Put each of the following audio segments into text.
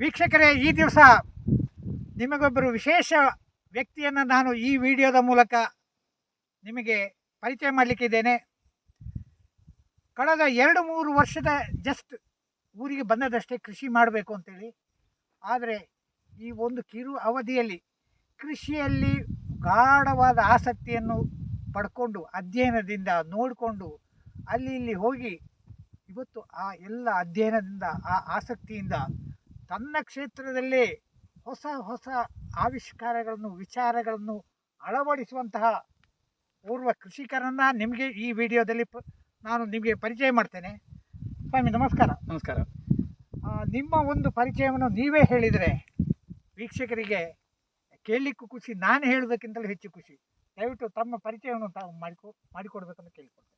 ವೀಕ್ಷಕರೇ, ಈ ದಿವಸ ನಿಮಗೊಬ್ಬರು ವಿಶೇಷ ವ್ಯಕ್ತಿಯನ್ನು ನಾನು ಈ ವಿಡಿಯೋದ ಮೂಲಕ ನಿಮಗೆ ಪರಿಚಯ ಮಾಡಲಿಕ್ಕಿದ್ದೇನೆ. ಕಳೆದ 2-3 ವರ್ಷದ ಜಸ್ಟ್ ಊರಿಗೆ ಬಂದದಷ್ಟೇ ಕೃಷಿ ಮಾಡಬೇಕು ಅಂತೇಳಿ. ಆದರೆ ಈ ಒಂದು ಕಿರು ಅವಧಿಯಲ್ಲಿ ಕೃಷಿಯಲ್ಲಿ ಗಾಢವಾದ ಆಸಕ್ತಿಯನ್ನು ಪಡ್ಕೊಂಡು ಅಧ್ಯಯನದಿಂದ ನೋಡಿಕೊಂಡು ಅಲ್ಲಿ ಇಲ್ಲಿ ಹೋಗಿ ಇವತ್ತು ಆ ಎಲ್ಲ ಅಧ್ಯಯನದಿಂದ ಆ ಆಸಕ್ತಿಯಿಂದ ತನ್ನ ಕ್ಷೇತ್ರದಲ್ಲೇ ಹೊಸ ಹೊಸ ಆವಿಷ್ಕಾರಗಳನ್ನು ವಿಚಾರಗಳನ್ನು ಅಳವಡಿಸುವಂತಹ ಪೂರ್ವ ಕೃಷಿಕರನ್ನು ನಿಮಗೆ ಈ ವಿಡಿಯೋದಲ್ಲಿ ನಾನು ನಿಮಗೆ ಪರಿಚಯ ಮಾಡ್ತೇನೆ. ಸ್ವಾಮಿ ನಮಸ್ಕಾರ. ನಮಸ್ಕಾರ. ನಿಮ್ಮ ಒಂದು ಪರಿಚಯವನ್ನು ನೀವೇ ಹೇಳಿದರೆ ವೀಕ್ಷಕರಿಗೆ ಕೇಳಲಿಕ್ಕೂ ಖುಷಿ, ನಾನು ಹೇಳೋದಕ್ಕಿಂತಲೂ ಹೆಚ್ಚು ಖುಷಿ. ದಯವಿಟ್ಟು ತಮ್ಮ ಪರಿಚಯವನ್ನು ತಾವು ಮಾಡಿಕೊಡ್ಬೇಕಂತ ಕೇಳಿಕೊಡ್ತೇನೆ.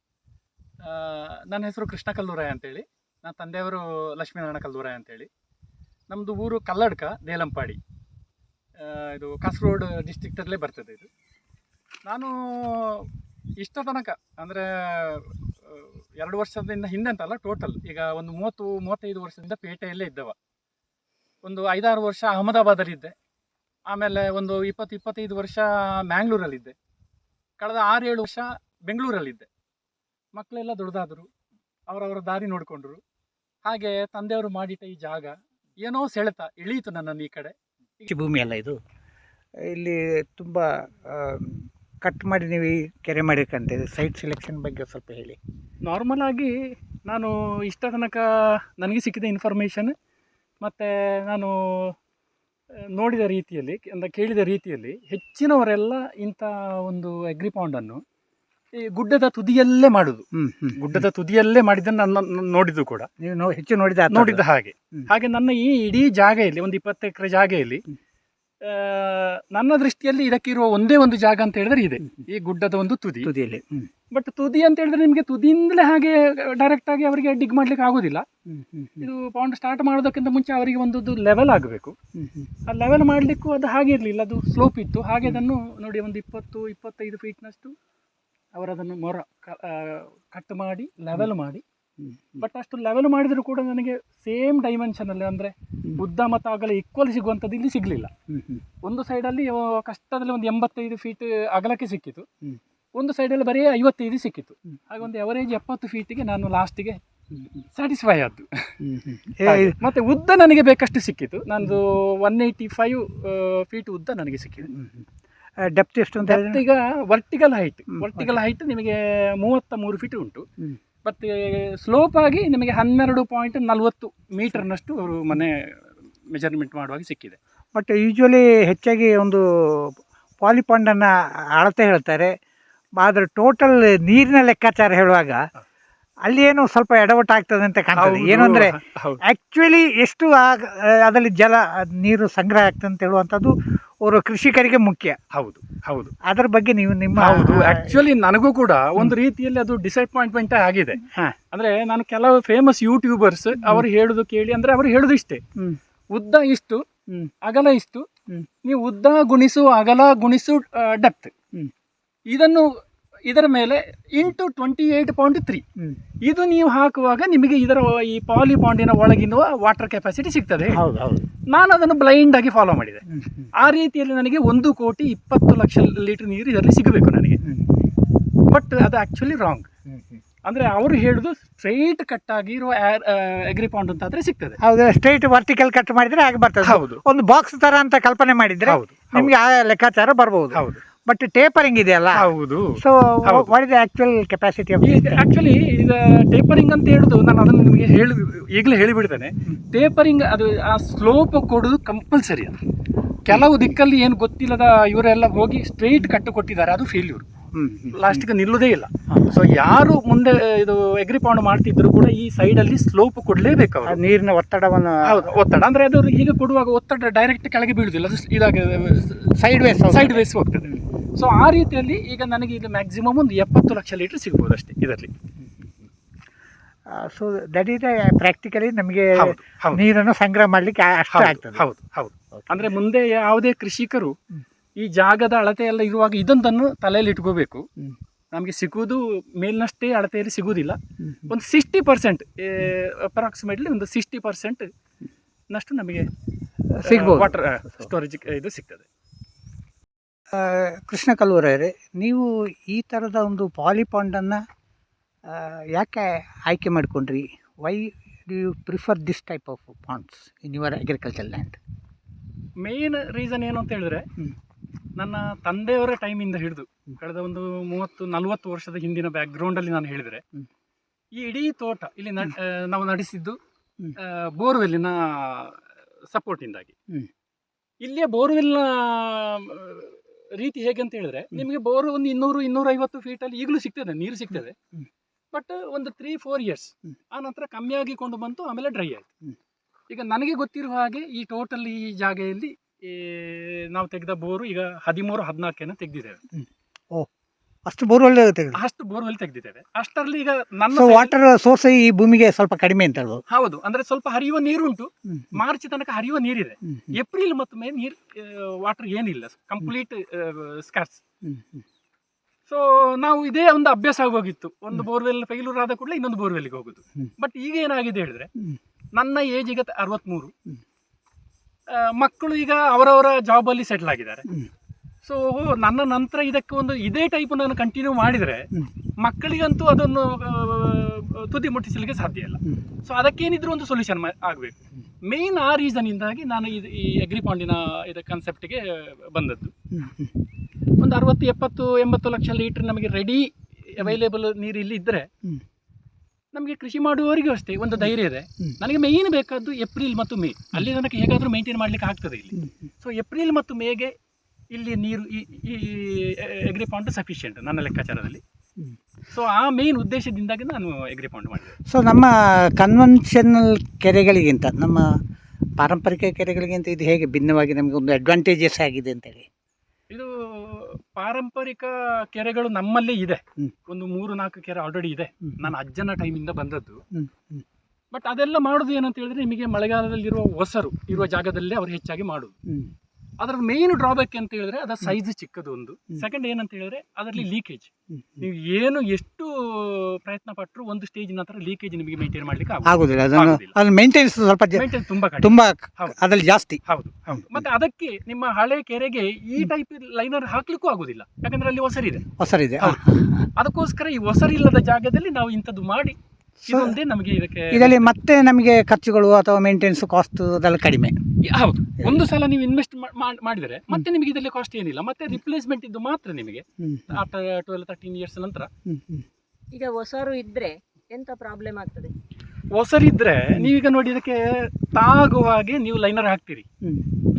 ನನ್ನ ಹೆಸರು ಕೃಷ್ಣ ಕಲ್ಲೂರಾಯ ಅಂತೇಳಿ. ನನ್ನ ತಂದೆಯವರು ಲಕ್ಷ್ಮೀನಾರಾಯಣ ಕಲ್ಲೂರಾಯ ಅಂತೇಳಿ. ನಮ್ಮದು ಊರು ಕಲ್ಲಡ್ಕ, ದೇಲಂಪಾಡಿ. ಇದು ಕಾಸರಗೋಡು ಡಿಸ್ಟ್ರಿಕ್ಟಲ್ಲೇ ಬರ್ತದೆ ಇದು. ನಾನು ಇಷ್ಟ ತನಕ ಅಂದರೆ 2 ವರ್ಷದಿಂದ ಹಿಂದೆ ಅಂತಲ್ಲ, ಟೋಟಲ್ ಈಗ ಒಂದು 30-35 ವರ್ಷದಿಂದ ಪೇಟೆಯಲ್ಲೇ ಇದ್ದವ. ಒಂದು 5-6 ವರ್ಷ ಅಹಮದಾಬಾದಲ್ಲಿದ್ದೆ. ಆಮೇಲೆ ಒಂದು 20-25 ವರ್ಷ ಮ್ಯಾಂಗ್ಳೂರಲ್ಲಿದ್ದೆ. ಕಳೆದ 6-7 ವರ್ಷ ಬೆಂಗಳೂರಲ್ಲಿದ್ದೆ. ಮಕ್ಕಳೆಲ್ಲ ದೊಡ್ಡದಾದರು, ಅವರವರ ದಾರಿ ನೋಡಿಕೊಂಡ್ರು. ಹಾಗೆ ತಂದೆಯವರು ಮಾಡಿಟ್ಟ ಈ ಜಾಗ ಏನೋ ಸೆಳೆತ ಇಳೀತು ನನ್ನನ್ನು ಈ ಕಡೆ. ಭೂಮಿ ಅಲ್ಲ ಇದು, ಇಲ್ಲಿ ತುಂಬ ಕಟ್ ಮಾಡಿ ನೀವು ಈ ಕೆರೆ ಮಾಡಿರ್ಕಂತೆ. ಸೈಟ್ ಸೆಲೆಕ್ಷನ್ ಬಗ್ಗೆ ಸ್ವಲ್ಪ ಹೇಳಿ. ನಾರ್ಮಲ್ ಆಗಿ ನಾನು ಇಷ್ಟ ತನಕ ನನಗೆ ಸಿಕ್ಕಿದ ಇನ್ಫಾರ್ಮೇಷನ್ ಮತ್ತು ನಾನು ನೋಡಿದ ರೀತಿಯಲ್ಲಿ ಅಂದರೆ ಕೇಳಿದ ರೀತಿಯಲ್ಲಿ ಹೆಚ್ಚಿನವರೆಲ್ಲ ಇಂಥ ಒಂದು ಅಗ್ರಿಪಾಂಡನ್ನು ಈ ಗುಡ್ಡದ ತುದಿಯಲ್ಲೇ ಮಾಡೋದು. ಗುಡ್ಡದ ತುದಿಯಲ್ಲೇ ಮಾಡಿದ್ದನ್ನು ನಾನು ನೋಡಿದ್ದು ಕೂಡ. ನೀವು ಹೆಚ್ಚು ನೋಡಿದ ಹಾಗೆ ನನ್ನ ಈ ಇಡೀ ಜಾಗೆಯಲ್ಲಿ ಒಂದು 20 ಎಕರೆ ಜಾಗೆಯಲ್ಲಿ ನನ್ನ ದೃಷ್ಟಿಯಲ್ಲಿ ಇದಕ್ಕಿರುವ ಒಂದೇ ಒಂದು ಜಾಗ ಅಂತ ಹೇಳಿದ್ರೆ ಇದೆ, ಈ ಗುಡ್ಡದ ಒಂದು ತುದಿಯಲ್ಲಿ. ಬಟ್ ತುದಿ ಅಂತ ಹೇಳಿದ್ರೆ ನಿಮಗೆ ತುದಿಯಿಂದಲೇ ಹಾಗೆ ಡೈರೆಕ್ಟ್ ಆಗಿ ಅವರಿಗೆ ಡಿಗ್ ಮಾಡ್ಲಿಕ್ಕೆ ಆಗೋದಿಲ್ಲ. ಇದು ಪಾಂಡ್ ಸ್ಟಾರ್ಟ್ ಮಾಡೋದಕ್ಕಿಂತ ಮುಂಚೆ ಅವರಿಗೆ ಒಂದು ಲೆವೆಲ್ ಆಗಬೇಕು. ಆ ಲೆವೆಲ್ ಮಾಡಲಿಕ್ಕೂ ಅದು ಹಾಗೆ ಇರಲಿಲ್ಲ, ಅದು ಸ್ಲೋಪ್ ಇತ್ತು. ಹಾಗೆ ಅದನ್ನು ನೋಡಿ ಒಂದು 20-25 ಫೀಟ್ನಷ್ಟು ಅವರದನ್ನು ಮೊರ ಕಟ್ ಮಾಡಿ ಲೆವೆಲ್ ಮಾಡಿ. ಬಟ್ ಅಷ್ಟು ಲೆವೆಲ್ ಮಾಡಿದರೂ ಕೂಡ ನನಗೆ ಸೇಮ್ ಡೈಮೆನ್ಷನಲ್ಲಿ ಅಂದರೆ ಉದ್ದ ಮತ್ತು ಅಗಲ ಈಕ್ವಲ್ ಸಿಗುವಂಥದ್ದು ಇಲ್ಲಿ ಸಿಗಲಿಲ್ಲ. ಒಂದು ಸೈಡಲ್ಲಿ ಕಷ್ಟದಲ್ಲಿ ಒಂದು 85 ಫೀಟ್ ಅಗಲಕ್ಕೆ ಸಿಕ್ಕಿತು, ಒಂದು ಸೈಡಲ್ಲಿ ಬರೀ 55 ಸಿಕ್ಕಿತು. ಹಾಗೆ ಒಂದು ಎವರೇಜ್ 70 ಫೀಟಿಗೆ ನಾನು ಲಾಸ್ಟಿಗೆ ಸ್ಯಾಟಿಸ್ಫೈ ಆದ್ದು. ಮತ್ತು ಉದ್ದ ನನಗೆ ಬೇಕಷ್ಟು ಸಿಕ್ಕಿತು. ನಂದು 185 ಫೀಟ್ ಉದ್ದ ನನಗೆ ಸಿಕ್ಕಿದೆ. ಡೆಪ್ತ್ ಎಷ್ಟು ಅಂತ ಡೆಪ್ತ್ ಈಗ ವರ್ಟಿಕಲ್ ಹೈಟ್ ನಿಮಗೆ 33 ಫೀಟ್ ಉಂಟು. ಮತ್ತು ಸ್ಲೋಪ್ ಆಗಿ ನಿಮಗೆ 12.40 ಮೀಟರ್ನಷ್ಟು ಅವರು ಮನೆ ಮೆಜರ್ಮೆಂಟ್ ಮಾಡುವಾಗ ಸಿಕ್ಕಿದೆ. ಬಟ್ ಯೂಶ್ವಲಿ ಹೆಚ್ಚಾಗಿ ಒಂದು ಪಾಲಿಪಾಂಡನ್ನು ಅಳತೆ ಹೇಳ್ತಾರೆ, ಆದರೆ ಟೋಟಲ್ ನೀರಿನ ಲೆಕ್ಕಾಚಾರ ಹೇಳುವಾಗ ಅಲ್ಲಿ ಏನು ಸ್ವಲ್ಪ ಎಡವಟ್ಟು ಆಗ್ತದೆ ಅಂತ ಕಾಣ್ತದೆ. ಏನು ಅಂದರೆ ಆ್ಯಕ್ಚುಲಿ ಎಷ್ಟು ಅದರಲ್ಲಿ ನೀರು ಸಂಗ್ರಹ ಆಗ್ತದೆ ಅಂತ ಹೇಳುವಂಥದ್ದು ಅವರು ಕೃಷಿಕರಿಗೆ ಮುಖ್ಯ. ಹೌದು ಅದರ ಬಗ್ಗೆ ನೀವು ನಿಮ್ಮ ಆ್ಯಕ್ಚುಲಿ ನನಗೂ ಕೂಡ ಒಂದು ರೀತಿಯಲ್ಲಿ ಅದು ಡಿಸಪಾಯಿಂಟ್ಮೆಂಟ್ ಆಗಿದೆ. ಅಂದರೆ ನಾನು ಕೆಲವು ಫೇಮಸ್ ಯೂಟ್ಯೂಬರ್ಸ್ ಅವರು ಹೇಳೋದು ಕೇಳಿ, ಅಂದರೆ ಅವರು ಹೇಳೋದು ಇಷ್ಟೇ, ಉದ್ದ ಇಷ್ಟು ಅಗಲ ಇಷ್ಟು, ನೀವು ಉದ್ದ ಗುಣಿಸು ಅಗಲ ಗುಣಿಸು ಡೆಪ್ತ್, ಇದರ ಮೇಲೆ ಇಂಟು 28.3 ಇದು ನೀವು ಹಾಕುವಾಗ ನಿಮಗೆ ಇದರ ಈ ಪಾಲಿಪಾಂಡಿನ ಒಳಗಿನ ವಾಟರ್ ಕೆಪಾಸಿಟಿ ಸಿಗ್ತದೆ. ನಾನು ಅದನ್ನು ಬ್ಲೈಂಡ್ ಆಗಿ ಫಾಲೋ ಮಾಡಿದೆ. ಆ ರೀತಿಯಲ್ಲಿ ನನಗೆ 1,20 ಲಕ್ಷ ಲೀಟರ್ ನೀರು ಇದರಲ್ಲಿ ಸಿಗಬೇಕು ನನಗೆ. ಬಟ್ ಅದು ಆ್ಯಕ್ಚುಲಿ ರಾಂಗ್. ಅಂದರೆ ಅವರು ಹೇಳೋದು ಸ್ಟ್ರೈಟ್ ಕಟ್ ಆಗಿರುವ ಅಗ್ರಿಪಾಂಡ್ ಅಂತ ಆದರೆ ಸಿಗ್ತದೆ. ಹೌದು, ಸ್ಟ್ರೈಟ್ ವರ್ಟಿಕಲ್ ಕಟ್ ಮಾಡಿದರೆ ಹಾಗೆ ಬರ್ತದೆ. ಹೌದು, ಒಂದು ಬಾಕ್ಸ್ ಥರ ಅಂತ ಕಲ್ಪನೆ ಮಾಡಿದರೆ ನಿಮಗೆ ಆ ಲೆಕ್ಕಾಚಾರ ಬರ್ಬೋದು. ಹೌದು. ಬಟ್ ಟೇಪರಿಂಗ್ ಇದೆಯಲ್ಲ. ಹೌದು. So what is the actual capacity of actually ಇದು ಟೇಪರಿಂಗ್ ಅಂತ ಹೇಳೋದು ನಾನು ಅದನ್ನು ನಿಮಗೆ ಈಗಲೇ ಹೇಳಿಬಿಡ್ತೇನೆ. ಟೇಪರಿಂಗ್ ಅದು ಆ ಸ್ಲೋಪ್ ಕೊಡೋದು ಕಂಪಲ್ಸರಿ. ಅದು ಕೆಲವು ದಿಕ್ಕಲ್ಲಿ ಏನು ಗೊತ್ತಿಲ್ಲದ ಇವರೆಲ್ಲ ಹೋಗಿ ಸ್ಟ್ರೈಟ್ ಕಟ್ಟು ಕೊಟ್ಟಿದ್ದಾರೆ, ಅದು ಫೇಲ್ಯೂರ್, ಲಾಸ್ಟಿಗೆ ನಿಲ್ಲುವುದೇ ಇಲ್ಲ. ಸೊ ಯಾರು ಮುಂದೆ ಇದು ಅಗ್ರಿಪಾಂಡ್ ಮಾಡ್ತಿದ್ರು ಕೂಡ ಈ ಸೈಡಲ್ಲಿ ಸ್ಲೋಪ್ ಕೊಡಲೇಬೇಕು. ಅವರು ನೀರಿನ ಒತ್ತಡವನ್ನು ಒತ್ತಡ ಅಂದರೆ ಅದು ಹೀಗೆ ಕೊಡುವಾಗ ಒತ್ತಡ ಡೈರೆಕ್ಟ್ ಕೆಳಗೆ ಬೀಳುವುದಿಲ್ಲ, ಅದು ಇದಾಗಿ ಸೈಡ್ ವೇಸ್ ಹೋಗ್ತದೆ. ಸೊ ಆ ರೀತಿಯಲ್ಲಿ ಈಗ ನನಗೆ ಇದು ಮ್ಯಾಕ್ಸಿಮಮ್ ಒಂದು 70 ಲಕ್ಷ ಲೀಟರ್ ಸಿಗ್ಬೋದು ಅಷ್ಟೇ ಇದರಲ್ಲಿ. ಸೊ ದಟ್ ಈಸ್ ಪ್ರಾಕ್ಟಿಕಲಿ ನಮಗೆ ನೀರನ್ನು ಸಂಗ್ರಹ ಮಾಡಲಿಕ್ಕೆ ಅಷ್ಟು ಆಗ್ತದೆ. ಹೌದು. ಅಂದರೆ ಮುಂದೆ ಯಾವುದೇ ಕೃಷಿಕರು ಈ ಜಾಗದ ಅಳತೆ ಎಲ್ಲ ಇರುವಾಗ ಇದೊಂದನ್ನು ತಲೆಯಲ್ಲಿ ಇಟ್ಕೋಬೇಕು. ನಮಗೆ ಸಿಗುವುದು ಮೇಲಿನಷ್ಟೇ ಅಳತೆಯಲ್ಲಿ ಸಿಗುವುದಿಲ್ಲ. ಒಂದು 60% ಅಪ್ರಾಕ್ಸಿಮೇಟ್ಲಿ ಒಂದು 60% ನಷ್ಟು ನಮಗೆ ಸಿಗ್ಬೋದು. ವಾಟರ್ ಸ್ಟೋರೇಜ್ ಇದು ಸಿಗ್ತದೆ. ಕೃಷ್ಣ ಕಲ್ಲೂರವರೇ, ನೀವು ಈ ಥರದ ಒಂದು ಪಾಲಿಪಾಂಡನ್ನು ಯಾಕೆ ಆಯ್ಕೆ ಮಾಡಿಕೊಂಡ್ರಿ? Why do you prefer this type of ponds in your agriculture land? Main reason ಏನು ಅಂತ ಹೇಳಿದ್ರೆ, ನನ್ನ ತಂದೆಯವರ ಟೈಮಿಂದ ಹಿಡಿದು ಕಳೆದ ಒಂದು 30-40 ವರ್ಷದ ಹಿಂದಿನ ಬ್ಯಾಕ್ಗ್ರೌಂಡಲ್ಲಿ ನಾನು ಹೇಳಿದರೆ, ಈ ಇಡೀ ತೋಟ ಇಲ್ಲಿ ನಾವು ನಡೆಸಿದ್ದು ಬೋರ್ವೆಲ್ಲಿನ ಸಪೋರ್ಟಿಂದಾಗಿ. ಇಲ್ಲಿಯ ಬೋರ್ವೆಲ್ನ ರೀತಿ ಹೇಗೆ ಅಂತ ಹೇಳಿದ್ರೆ, ನಿಮಗೆ ಬೋರ್ ಒಂದು 200-250 ಫೀಟಲ್ಲಿ ಈಗಲೂ ಸಿಗ್ತದೆ, ನೀರು ಸಿಗ್ತದೆ. ಬಟ್ ಒಂದು 3-4 ಇಯರ್ಸ್ ಆ ನಂತರ ಕಮ್ಮಿ ಆಗಿಕೊಂಡು ಬಂತು, ಆಮೇಲೆ ಡ್ರೈ ಆಯಿತು. ಈಗ ನನಗೆ ಗೊತ್ತಿರುವ ಹಾಗೆ ಈ ಟೋಟಲ್ ಈ ಜಾಗೆಯಲ್ಲಿ ನಾವು ತೆಗೆದ ಬೋರು ಈಗ 13-14 ತೆಗೆದಿದ್ದೇವೆ. ಅಷ್ಟು ಬೋರ್ವೆಲ್ ಅಷ್ಟು ಬೋರ್ವೆಲ್ ತೆಗೆದಿದ್ದೇವೆ. ಅಷ್ಟರಲ್ಲಿ ಈಗ ನನ್ನ ವಾಟರ್ ಸೋರ್ಸ್ ಈ ಭೂಮಿಗೆ ಸ್ವಲ್ಪ ಕಡಿಮೆ ಅಂತ ಹೇಳ್ಬೋದು. ಹೌದು, ಅಂದ್ರೆ ಸ್ವಲ್ಪ ಹರಿಯುವ ನೀರುಂಟು, ಮಾರ್ಚ್ ತನಕ ಹರಿಯುವ ನೀರಿದೆ. ಏಪ್ರಿಲ್ ಮತ್ತು ಮೇ ನೀರು ವಾಟರ್ ಏನಿಲ್ಲ, ಕಂಪ್ಲೀಟ್ ಸ್ಕಾರ್ಸ್. ಸೊ ನಾವು ಇದೇ ಒಂದು ಅಭ್ಯಾಸ ಆಗೋಗಿತ್ತು, ಒಂದು ಬೋರ್ವೆಲ್ ಫೈಲೂರ್ ಆದ ಕೂಡಲೇ ಇನ್ನೊಂದು ಬೋರ್ವೆಲ್ಗೆ ಹೋಗುದು. ಬಟ್ ಈಗ ಏನಾಗಿದೆ ಹೇಳಿದ್ರೆ, ನನ್ನ ಏಜ್ ಈಗ 63, ಮಕ್ಕಳು ಈಗ ಅವರವರ ಜಾಬಲ್ಲಿ ಸೆಟ್ಲ್ ಆಗಿದ್ದಾರೆ. ಸೊ ನನ್ನ ನಂತರ ಇದಕ್ಕೆ ಒಂದು ಇದೇ ಟೈಪ್ ನಾನು ಕಂಟಿನ್ಯೂ ಮಾಡಿದರೆ ಮಕ್ಕಳಿಗಂತೂ ಅದನ್ನು ತುದಿ ಮುಟ್ಟಿಸಲಿಕ್ಕೆ ಸಾಧ್ಯ ಇಲ್ಲ. ಸೊ ಅದಕ್ಕೇನಿದ್ರು ಒಂದು ಸೊಲ್ಯೂಷನ್ ಆಗಬೇಕು. ಮೇಯ್ನ್ ಆ ರೀಸನ್ನಿಂದಾಗಿ ನಾನು ಈ ಅಗ್ರಿಪಾಂಡಿನ ಇದು ಕಾನ್ಸೆಪ್ಟಿಗೆ ಬಂದದ್ದು. ಒಂದು 60-70-80 ಲಕ್ಷ ಲೀಟರ್ ನಮಗೆ ರೆಡಿ ಅವೈಲೇಬಲ್ ನೀರು ಇಲ್ಲಿ ಇದ್ದರೆ ನಮಗೆ ಕೃಷಿ ಮಾಡುವವರಿಗೂ ಅಷ್ಟೇ ಒಂದು ಧೈರ್ಯ ಇದೆ. ನನಗೆ ಮೇಯ್ನ್ ಬೇಕಾದ್ದು ಏಪ್ರಿಲ್ ಮತ್ತು ಮೇ, ಅಲ್ಲಿ ತನಕ ಹೇಗಾದರೂ ಮೇಂಟೈನ್ ಮಾಡಲಿಕ್ಕೆ ಆಗ್ತದೆ ಇಲ್ಲಿ. ಸೊ ಏಪ್ರಿಲ್ ಮತ್ತು ಮೇಗೆ ಇಲ್ಲಿ ನೀರು ಈ ಅಗ್ರಿಪಾಂಡ್ ಸಫಿಷಿಯೆಂಟ್ ನನ್ನ ಲೆಕ್ಕಾಚಾರದಲ್ಲಿ. ಸೊ ಆ ಮೇನ್ ಉದ್ದೇಶದಿಂದಾಗಿ ನಾನು ಅಗ್ರಿಪಾಂಡ್ ಮಾಡಿದೆ. ಸೊ ನಮ್ಮ ಕನ್ವೆನ್ಷನಲ್ ಕೆರೆಗಳಿಗಿಂತ, ನಮ್ಮ ಪಾರಂಪರಿಕ ಕೆರೆಗಳಿಗಿಂತ ಇದು ಹೇಗೆ ಭಿನ್ನವಾಗಿ ನಮಗೆ ಒಂದು ಅಡ್ವಾಂಟೇಜಸ್ ಆಗಿದೆ ಅಂತೇಳಿ? ಇದು ಪಾರಂಪರಿಕ ಕೆರೆಗಳು ನಮ್ಮಲ್ಲೇ ಇದೆ, ಒಂದು 3-4 ಕೆರೆ ಆಲ್ರೆಡಿ ಇದೆ, ನನ್ನ ಅಜ್ಜನ ಟೈಮಿಂದ ಬಂದದ್ದು. ಬಟ್ ಅದೆಲ್ಲ ಮಾಡೋದು ಏನಂತ ಹೇಳಿದ್ರೆ, ನಿಮಗೆ ಮಳೆಗಾಲದಲ್ಲಿರುವ ಒಸರು ಇರುವ ಜಾಗದಲ್ಲೇ ಅವರು ಹೆಚ್ಚಾಗಿ ಮಾಡೋದು. ಅದರ ಮೇನ್ ಡ್ರಾಬ್ಯಾಕ್ ಅಂತ ಹೇಳಿದ್ರೆ ಅದರ ಸೈಜ್ ಚಿಕ್ಕದು ಒಂದು. ಸೆಕೆಂಡ್ ಏನಂತ ಹೇಳಿದ್ರೆ ಅದರಲ್ಲಿ ಲೀಕೇಜ್. ನೀವು ಏನು ಎಷ್ಟು ಪ್ರಯತ್ನ ಪಟ್ಟರು ಒಂದು ಸ್ಟೇಜ್ ನಂತರ ಲೀಕೇಜ್ ನಿಮಗೆ ಮೇಂಟೈನ್ ಮಾಡ್ಲಿಕ್ಕೆ ಆಗುದಿಲ್ಲ. ಅದನ್ನು ಮೇಂಟೈನ್ಸ್ ಸ್ವಲ್ಪ ಮೇಂಟೈನ್ ತುಂಬಾ ಅದರಲ್ಲಿ ಜಾಸ್ತಿ. ಹೌದು. ಮತ್ತೆ ಅದಕ್ಕೆ ನಿಮ್ಮ ಹಳೆ ಕೆರೆಗೆ ಈ ಟೈಪ್ ಲೈನರ್ ಹಾಕ್ಲಿಕ್ಕೂ ಆಗುದಿಲ್ಲ, ಯಾಕಂದ್ರೆ ಅಲ್ಲಿ ಒಸರಿದೆ. ಅದಕ್ಕೋಸ್ಕರ ಈ ಒಸರಿಲ್ಲದ ಜಾಗದಲ್ಲಿ ನಾವು ಇಂಥದ್ದು ಮಾಡಿ ಇದೊಂದೇ ನಮಗೆ ಇದರಲ್ಲಿ ಮತ್ತೆ ನಮಗೆ ಖರ್ಚುಗಳು ಅಥವಾ ಮೇಂಟೆನೆನ್ಸ್ ಕಾಸ್ಟ್ ಅದೆಲ್ಲ ಕಡಿಮೆ. ಹೌದು, ಒಂದು ಸಲ ನೀವು ಇನ್ವೆಸ್ಟ್ ಮಾಡಿದರೆ ಮತ್ತೆ ನಿಮಗೆ ಇದರಲ್ಲಿ ಕಾಸ್ಟ್ ಏನಿಲ್ಲ, ಮತ್ತೆ ರಿಪ್ಲೇಸ್ಮೆಂಟ್ ಇದ್ದು ಮಾತ್ರ ನಿಮಗೆ ಆಫ್ಟರ್ 12-13 ಇಯರ್ಸ್ ನಂತರ. ಈಗ ಹೊಸರು ಇದ್ರೆ ಎಂತ ಪ್ರಾಬ್ಲಮ್ ಆಗ್ತದೆ? ಹೊಸರಿದ್ರೆ ನೀವೀಗ ನೋಡಿ, ಇದಕ್ಕೆ ತಾಗುವ ಹಾಗೆ ನೀವು ಲೈನರ್ ಹಾಕ್ತೀರಿ,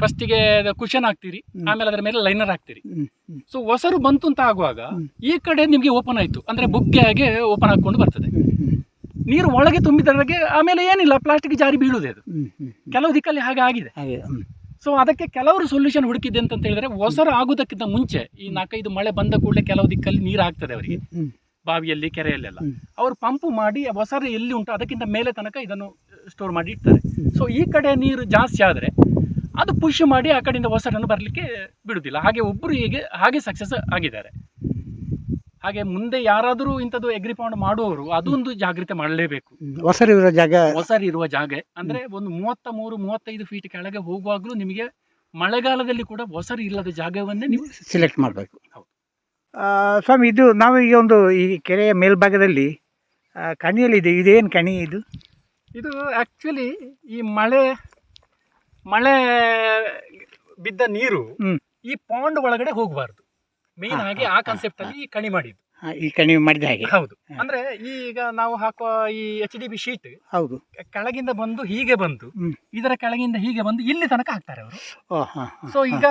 ಫಸ್ಟಿಗೆ ಕುಶನ್ ಹಾಕ್ತೀರಿ, ಆಮೇಲೆ ಅದರ ಮೇಲೆ ಲೈನರ್ ಹಾಕ್ತೀರಿ. ಸೊ ಹೊಸರು ಬಂತು ಅಂತ ಆಗುವಾಗ ಈ ಕಡೆ ನಿಮಗೆ ಓಪನ್ ಆಯ್ತು ಅಂದ್ರೆ ಬುಗ್ಗೆ ಹಾಗೆ ಓಪನ್ ಹಾಕೊಂಡು ಬರ್ತದೆ, ನೀರು ಒಳಗೆ ತುಂಬಿದವರೆಗೆ ಆಮೇಲೆ ಏನಿಲ್ಲ, ಪ್ಲಾಸ್ಟಿಕ್ ಜಾರಿ ಬೀಳುವುದೇ ಅದು. ಕೆಲವು ದಿಕ್ಕಲ್ಲಿ ಹಾಗೆ ಆಗಿದೆ. ಸೊ ಅದಕ್ಕೆ ಕೆಲವರು ಸೊಲ್ಯೂಷನ್ ಹುಡುಕಿದೆ ಅಂತ ಹೇಳಿದ್ರೆ, ಹೊಸರು ಆಗುವುದಕ್ಕಿಂತ ಮುಂಚೆ ಈ 4-5 ಮಳೆ ಬಂದ ಕೂಡಲೇ ಕೆಲವು ದಿಕ್ಕಲ್ಲಿ ನೀರು ಆಗ್ತದೆ ಅವರಿಗೆ, ಬಾವಿಯಲ್ಲಿ ಕೆರೆಯಲ್ಲೆಲ್ಲ ಅವರು ಪಂಪ್ ಮಾಡಿ ಹೊಸರು ಎಲ್ಲಿ ಉಂಟು ಅದಕ್ಕಿಂತ ಮೇಲೆ ತನಕ ಇದನ್ನು ಸ್ಟೋರ್ ಮಾಡಿ ಇಡ್ತಾರೆ. ಸೊ ಈ ಕಡೆ ನೀರು ಜಾಸ್ತಿ ಆದರೆ ಅದು ಪುಷ್ ಮಾಡಿ ಆ ಕಡೆಯಿಂದ ಹೊಸರನ್ನು ಬರಲಿಕ್ಕೆ ಬಿಡುವುದಿಲ್ಲ. ಹಾಗೆ ಒಬ್ಬರು ಹಾಗೆ ಸಕ್ಸಸ್ ಆಗಿದ್ದಾರೆ. ಹಾಗೆ ಮುಂದೆ ಯಾರಾದರೂ ಇಂಥದ್ದು ಅಗ್ರಿಪಾಂಡ್ ಮಾಡುವವರು ಅದೊಂದು ಜಾಗೃತಿ ಮಾಡಲೇಬೇಕು. ಹೊಸರಿರುವ ಜಾಗ ಅಂದ್ರೆ ಒಂದು 33-35 ಫೀಟ್ ಕೆಳಗೆ ಹೋಗುವಾಗಲೂ ನಿಮಗೆ ಮಳೆಗಾಲದಲ್ಲಿ ಕೂಡ ಹೊಸರು ಇಲ್ಲದ ಜಾಗವನ್ನೇ ನೀವು ಸೆಲೆಕ್ಟ್ ಮಾಡಬೇಕು. ಸ್ವಾಮಿ, ಇದು ನಾವು ಈಗ ಒಂದು ಈ ಕೆರೆಯ ಮೇಲ್ಭಾಗದಲ್ಲಿ ಕಣಿಯಲ್ಲಿದೆ, ಇದೇನು ಕಣಿ ಇದು? ಇದು ಆಕ್ಚುಲಿ ಈ ಮಳೆ ಬಿದ್ದ ನೀರು ಈ ಪಾಂಡ್ ಒಳಗಡೆ ಹೋಗಬಾರ್ದು, ಮೇನ್ ಹಾಗೆ ಆ ಕಾನ್ಸೆಪ್ಟ್ ಅಲ್ಲಿ ಈ ಕಣಿ ಮಾಡಿದ್ದು. ಈ ಕಣಿ ಮಾಡಿದ ಹಾಗೆ. ಹೌದು, ಅಂದ್ರೆ ಈಗ ನಾವು ಹಾಕುವ ಈ HDB ಶೀಟ್ ಹೌದು ಕೆಳಗಿಂದ ಬಂದು ಹೀಗೆ ಬಂದು ಇದರ ಕೆಳಗಿಂದ ಹೀಗೆ ಬಂದು ಇಲ್ಲಿ ತನಕ ಹಾಕ್ತಾರೆ ಅವರು. ಸೊ ಈಗ